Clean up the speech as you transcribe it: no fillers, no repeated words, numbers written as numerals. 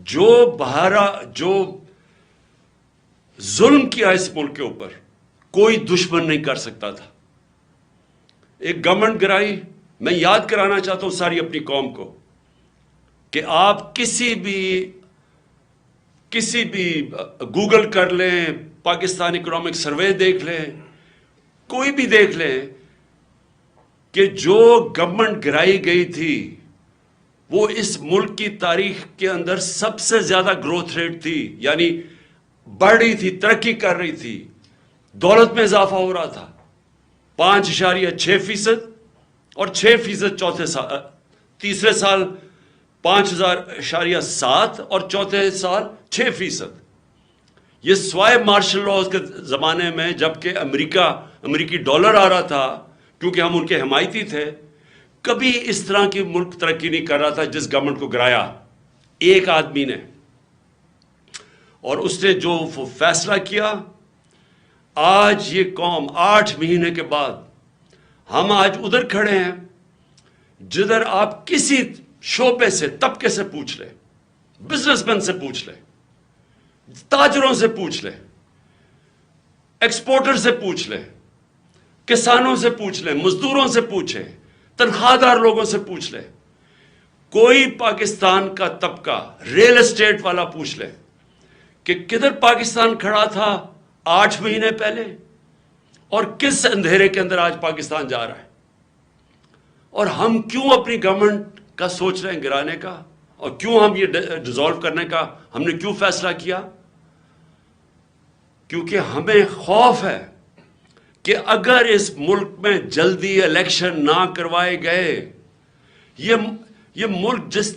جو ظلم کیا اس ملک کے اوپر کوئی دشمن نہیں کر سکتا تھا. ایک گورنمنٹ گرائی. میں یاد کرانا چاہتا ہوں ساری اپنی قوم کو کہ آپ کسی بھی گوگل کر لیں، پاکستان اکنامک سروے دیکھ لیں، کوئی بھی دیکھ لیں کہ جو گورنمنٹ گرائی گئی تھی وہ اس ملک کی تاریخ کے اندر سب سے زیادہ گروتھ ریٹ تھی. یعنی بڑھ رہی تھی، ترقی کر رہی تھی، دولت میں اضافہ ہو رہا تھا. 5.6% اور 6% تیسرے سال 5.7 اور چوتھے سال 6%. یہ سوائے مارشل لاز کے زمانے میں جبکہ امریکی ڈالر آ رہا تھا کیونکہ ہم ان کے حمایتی تھے، کبھی اس طرح کی ملک ترقی نہیں کر رہا تھا جس گورنمنٹ کو گرایا ایک آدمی نے. اور اس نے جو فیصلہ کیا، آج یہ قوم 8 مہینے کے بعد ہم آج ادھر کھڑے ہیں جدھر آپ کسی شعبے سے، طبقے سے پوچھ لیں، بزنس مین سے پوچھ لیں، تاجروں سے پوچھ لیں، ایکسپورٹر سے پوچھ لیں، کسانوں سے پوچھ لیں، مزدوروں سے پوچھیں، تنخواہ دار لوگوں سے پوچھ لیں، کوئی پاکستان کا طبقہ، ریل اسٹیٹ والا پوچھ لیں کہ کدھر پاکستان کھڑا تھا 8 مہینے پہلے اور کس اندھیرے کے اندر آج پاکستان جا رہا ہے. اور ہم کیوں اپنی گورنمنٹ کا سوچ رہے ہیں گرانے کا، اور کیوں ہم یہ ڈیزالو کرنے کا ہم نے کیوں فیصلہ کیا؟ کیونکہ ہمیں خوف ہے کہ اگر اس ملک میں جلدی الیکشن نہ کروائے گئے، یہ ملک جس